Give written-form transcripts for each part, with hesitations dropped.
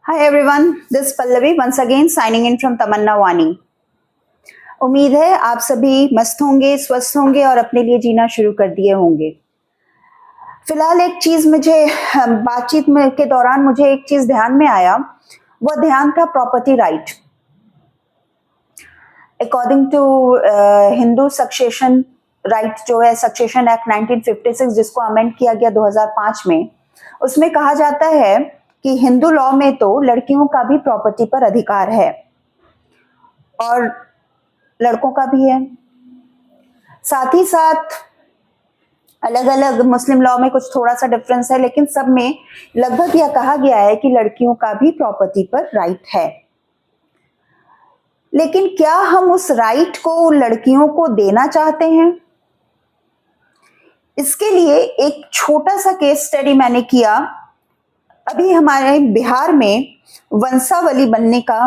Hi everyone, this is Pallavi once again signing in from तमन्ना वानी। उम्मीद है आप सभी मस्त होंगे, स्वस्थ होंगे और अपने लिए जीना शुरू कर दिए होंगे। फिलहाल एक चीज मुझे बातचीत में के दौरान मुझे एक चीज ध्यान में आया, वो ध्यान था property right. According to Hindu succession right जो है सक्सेशन एक्ट 1956 जिसको अमेंड किया गया 2005 में, उसमें कहा जाता है कि हिंदू लॉ में तो लड़कियों का भी प्रॉपर्टी पर अधिकार है और लड़कों का भी है। साथ ही साथ अलग अलग मुस्लिम लॉ में कुछ थोड़ा सा डिफरेंस है, लेकिन सब में लगभग यह कहा गया है कि लड़कियों का भी प्रॉपर्टी पर राइट है। लेकिन क्या हम उस राइट को लड़कियों को देना चाहते हैं? इसके लिए एक छोटा सा केस स्टडी मैंने किया। अभी हमारे बिहार में वंशावली बनने का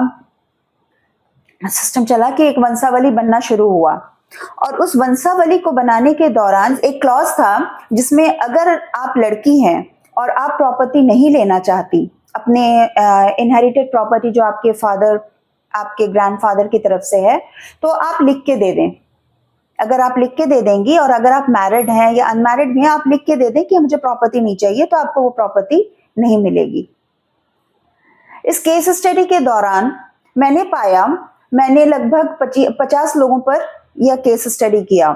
सिस्टम चला कि एक वंशावली बनना शुरू हुआ और उस वंशावली को बनाने के दौरान एक क्लॉज था जिसमें अगर आप लड़की हैं और आप प्रॉपर्टी नहीं लेना चाहती, अपने इनहेरिटेड प्रॉपर्टी जो आपके फादर आपके ग्रैंडफादर की तरफ से है, तो आप लिख के दे दें। अगर आप लिख के दे देंगी और अगर आप मैरिड हैं या अनमैरिड भी हैं, आप लिख के दे दें कि मुझे प्रॉपर्टी नहीं चाहिए, तो आपको वो प्रॉपर्टी नहीं मिलेगी। इस केस स्टडी के दौरान मैंने पाया, मैंने लगभग 50 लोगों पर यह केस स्टडी किया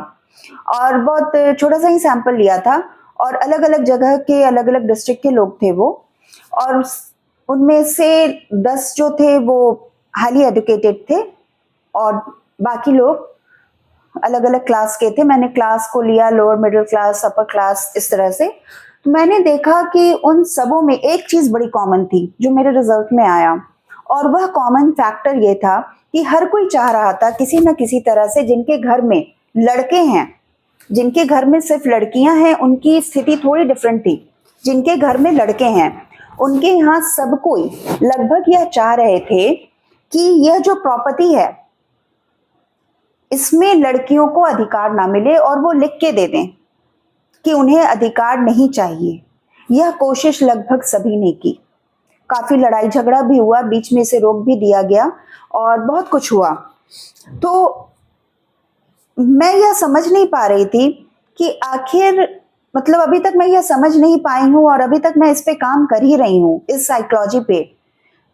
और बहुत छोटा सा ही सैंपल लिया था और अलग अलग जगह के अलग अलग डिस्ट्रिक्ट के लोग थे वो, और उनमें से 10 जो थे वो हाईली एजुकेटेड थे और बाकी लोग अलग अलग क्लास के थे। मैंने क्लास को लिया lower middle class, upper class, इस तरह से। तो मैंने देखा कि उन सबों में एक चीज बड़ी कॉमन थी जो मेरे रिजल्ट में आया, और वह कॉमन फैक्टर ये था कि हर कोई चाह रहा था किसी न किसी तरह से, जिनके घर में लड़के हैं, जिनके घर में सिर्फ लड़कियां हैं, उनकी स्थिति थोड़ी डिफरेंट थी। जिनके घर में लड़के हैं उनके यहाँ सब कोई लगभग यह चाह रहे थे कि यह जो प्रॉपर्टी है इसमें लड़कियों को अधिकार ना मिले और वो लिख के दे दें कि उन्हें अधिकार नहीं चाहिए। यह कोशिश लगभग सभी ने की। काफी लड़ाई झगड़ा भी हुआ, बीच में से रोक भी दिया गया और बहुत कुछ हुआ। तो मैं यह समझ नहीं पा रही थी कि आखिर मतलब अभी तक मैं यह समझ नहीं पाई हूं और अभी तक मैं इस पे काम कर ही रही हूं, इस साइकोलॉजी पे,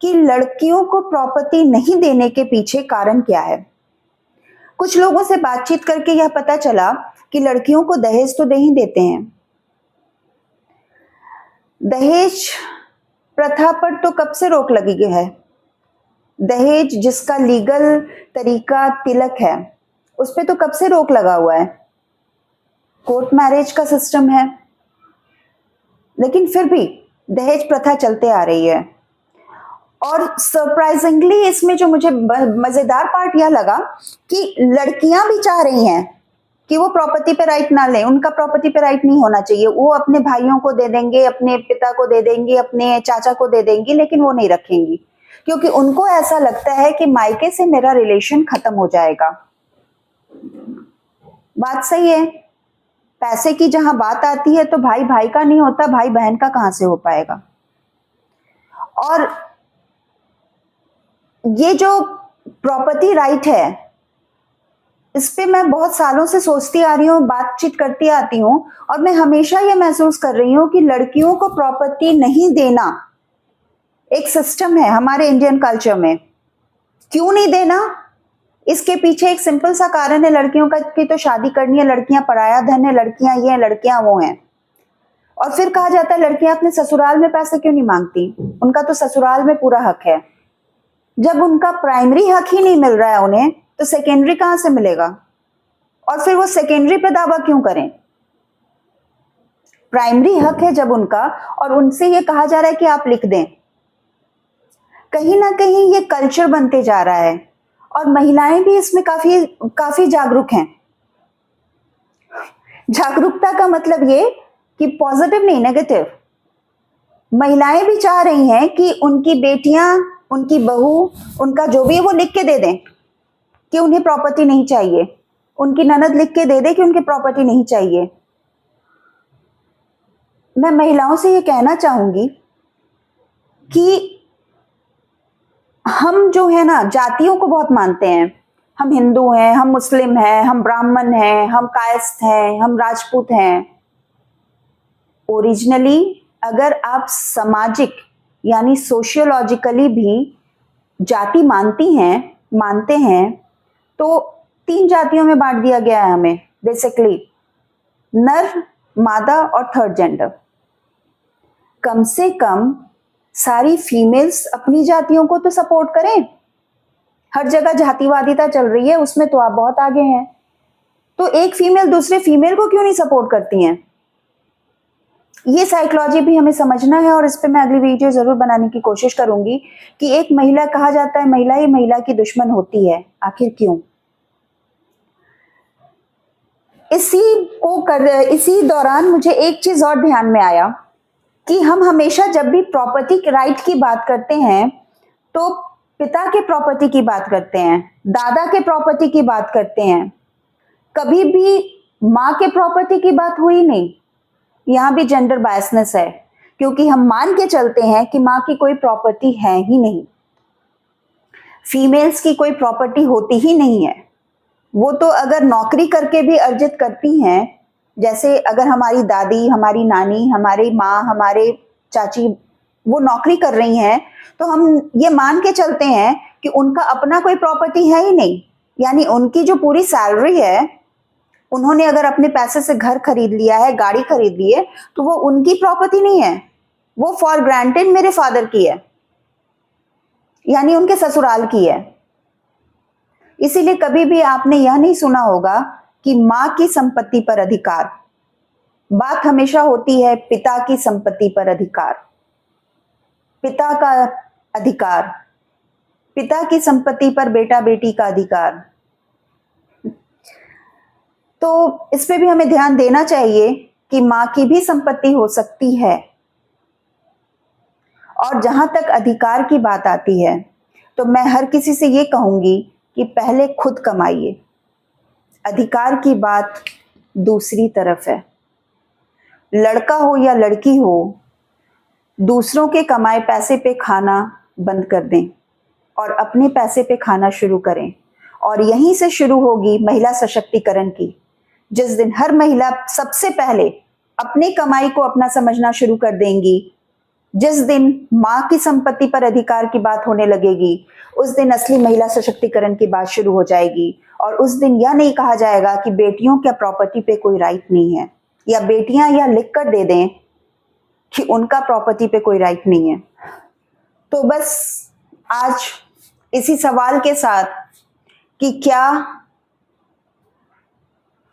कि लड़कियों को प्रॉपर्टी नहीं देने के पीछे कारण क्या है। कुछ लोगों से बातचीत करके यह पता चला कि लड़कियों को दहेज तो दे ही देते हैं। दहेज प्रथा पर तो कब से रोक लगी गई है। दहेज जिसका लीगल तरीका तिलक है, उस पर तो कब से रोक लगा हुआ है। कोर्ट मैरिज का सिस्टम है, लेकिन फिर भी दहेज प्रथा चलते आ रही है। और सरप्राइजिंगली इसमें जो मुझे मजेदार पार्ट यह लगा कि लड़कियां भी चाह रही हैं कि वो प्रॉपर्टी पे राइट ना लें, उनका प्रॉपर्टी पे राइट नहीं होना चाहिए। वो अपने भाइयों को दे देंगे, अपने पिता को दे देंगी, अपने चाचा को दे देंगी, लेकिन वो नहीं रखेंगी क्योंकि उनको ऐसा लगता है कि मायके से मेरा रिलेशन खत्म हो जाएगा। बात सही है, पैसे की जहां बात आती है तो भाई भाई का नहीं होता, भाई बहन का कहां से हो पाएगा। और ये जो प्रॉपर्टी राइट है, इस पे मैं बहुत सालों से सोचती आ रही हूँ, बातचीत करती आती हूँ, और मैं हमेशा ये महसूस कर रही हूँ कि लड़कियों को प्रॉपर्टी नहीं देना एक सिस्टम है हमारे इंडियन कल्चर में। क्यों नहीं देना? इसके पीछे एक सिंपल सा कारण है, लड़कियों का की तो शादी करनी है, लड़कियां पराया धन है, लड़कियां ये हैं, लड़कियां वो हैं। और फिर कहा जाता है लड़कियां अपने ससुराल में पैसे क्यों नहीं मांगती, उनका तो ससुराल में पूरा हक है। जब उनका प्राइमरी हक ही नहीं मिल रहा है उन्हें, तो सेकेंडरी कहां से मिलेगा? और फिर वो सेकेंडरी पे दावा क्यों करें? प्राइमरी हक है जब उनका, और उनसे ये कहा जा रहा है कि आप लिख दें। कहीं ना कहीं ये कल्चर बनते जा रहा है और महिलाएं भी इसमें काफी जागरूक हैं। जागरूकता का मतलब ये कि पॉजिटिव नहीं, नेगेटिव। महिलाएं भी चाह रही हैं कि उनकी बेटियां, उनकी बहू, उनका जो भी है वो लिख के दे दें कि उन्हें प्रॉपर्टी नहीं चाहिए। उनकी ननद लिख के दे दे कि उनकी प्रॉपर्टी नहीं चाहिए। मैं महिलाओं से ये कहना चाहूंगी कि हम जो है ना जातियों को बहुत मानते हैं। हम हिंदू हैं, हम मुस्लिम हैं, हम ब्राह्मण हैं, हम कायस्थ हैं, हम राजपूत हैं। ओरिजिनली अगर आप सामाजिक यानी सोशियोलॉजिकली भी जाति मानते हैं तो 3 जातियों में बांट दिया गया है हमें बेसिकली, नर, मादा और थर्ड जेंडर। कम से कम सारी फीमेल्स अपनी जातियों को तो सपोर्ट करें। हर जगह जातिवादिता चल रही है, उसमें तो आप बहुत आगे हैं, तो एक फीमेल दूसरे फीमेल को क्यों नहीं सपोर्ट करती हैं? ये साइकोलॉजी भी हमें समझना है और इस पे मैं अगली वीडियो जरूर बनाने की कोशिश करूंगी कि एक महिला, कहा जाता है महिला ही महिला की दुश्मन होती है, आखिर क्यों? इसी दौरान मुझे एक चीज और ध्यान में आया कि हम हमेशा जब भी प्रॉपर्टी राइट की बात करते हैं तो पिता के प्रॉपर्टी की बात करते हैं, दादा के प्रॉपर्टी की बात करते हैं, कभी भी माँ के प्रॉपर्टी की बात हुई नहीं। यहाँ भी जेंडर बायसनेस है क्योंकि हम मान के चलते हैं कि माँ की कोई प्रॉपर्टी है ही नहीं, फीमेल्स की कोई प्रॉपर्टी होती ही नहीं है। वो तो अगर नौकरी करके भी अर्जित करती हैं, जैसे अगर हमारी दादी, हमारी नानी, हमारी माँ, हमारे चाची वो नौकरी कर रही हैं तो हम ये मान के चलते हैं कि उनका अपना कोई प्रॉपर्टी है ही नहीं, यानी उनकी जो पूरी सैलरी है, उन्होंने अगर अपने पैसे से घर खरीद लिया है, गाड़ी खरीद ली है, तो वो उनकी प्रॉपर्टी नहीं है, वो फॉर ग्रांटेड मेरे फादर की है, यानी उनके ससुराल की है। इसीलिए कभी भी आपने यह नहीं सुना होगा कि माँ की संपत्ति पर अधिकार, बात हमेशा होती है पिता की संपत्ति पर अधिकार, पिता का अधिकार, पिता की संपत्ति पर बेटा बेटी का अधिकार। तो इस पे भी हमें ध्यान देना चाहिए कि माँ की भी संपत्ति हो सकती है। और जहां तक अधिकार की बात आती है तो मैं हर किसी से ये कहूंगी कि पहले खुद कमाइए, अधिकार की बात दूसरी तरफ है। लड़का हो या लड़की हो, दूसरों के कमाए पैसे पे खाना बंद कर दें और अपने पैसे पे खाना शुरू करें। और यहीं से शुरू होगी महिला सशक्तिकरण की। जिस दिन हर महिला सबसे पहले अपनी कमाई को अपना समझना शुरू कर देंगी, जिस दिन माँ की संपत्ति पर अधिकार की बात होने लगेगी, उस दिन असली महिला सशक्तिकरण की बात शुरू हो जाएगी। और उस दिन यह नहीं कहा जाएगा कि बेटियों क्या प्रॉपर्टी पे कोई राइट नहीं है, या बेटियां यह लिख कर दे दें कि उनका प्रॉपर्टी पे कोई राइट नहीं है। तो बस आज इसी सवाल के साथ कि क्या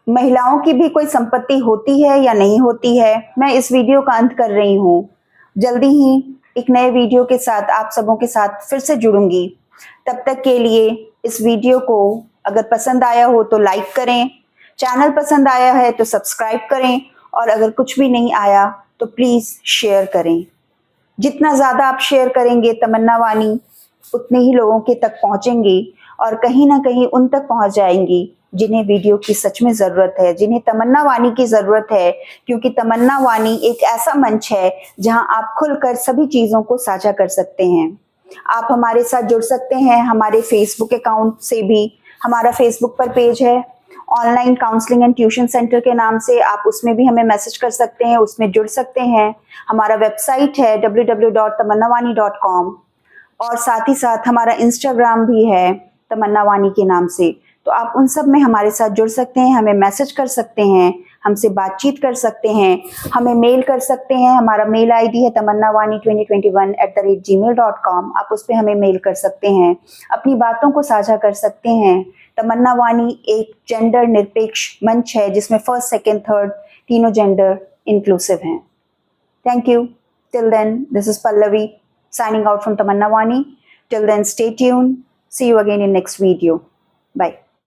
महिलाओं की भी कोई संपत्ति होती है या नहीं होती है, मैं इस वीडियो का अंत कर रही हूँ। जल्दी ही एक नए वीडियो के साथ आप सबों के साथ फिर से जुड़ूंगी। तब तक के लिए इस वीडियो को अगर पसंद आया हो तो लाइक करें, चैनल पसंद आया है तो सब्सक्राइब करें, और अगर कुछ भी नहीं आया तो प्लीज़ शेयर करें। जितना ज़्यादा आप शेयर करेंगे तमन्ना वाणी उतने ही लोगों के तक पहुँचेंगी और कहीं ना कहीं उन तक पहुँच जाएंगी जिन्हें वीडियो की सच में ज़रूरत है, जिन्हें तमन्ना वाणी की ज़रूरत है। क्योंकि तमन्ना वाणी एक ऐसा मंच है जहां आप खुलकर सभी चीज़ों को साझा कर सकते हैं। आप हमारे साथ जुड़ सकते हैं हमारे फेसबुक अकाउंट से भी। हमारा फेसबुक पर पेज है online counselling and tuition centre के नाम से, आप उसमें भी हमें मैसेज कर सकते हैं, उसमें जुड़ सकते हैं। हमारा वेबसाइट है www.tamannawani.com, और साथ ही साथ हमारा इंस्टाग्राम भी है तमन्ना वाणी के नाम से। तो आप उन सब में हमारे साथ जुड़ सकते हैं, हमें मैसेज कर सकते हैं, हमसे बातचीत कर सकते हैं, हमें मेल कर सकते हैं। हमारा मेल आईडी है tamannawani2021@gmail.com। आप उस पर हमें मेल कर सकते हैं, अपनी बातों को साझा कर सकते हैं। तमन्ना वाणी एक जेंडर निरपेक्ष मंच है जिसमें फर्स्ट, सेकेंड, थर्ड तीनों जेंडर इंक्लूसिव हैं। Thank you. Till then, this is Pallavi signing out from Tamanna Wani. Till then, stay tuned. See you again in next video. Bye.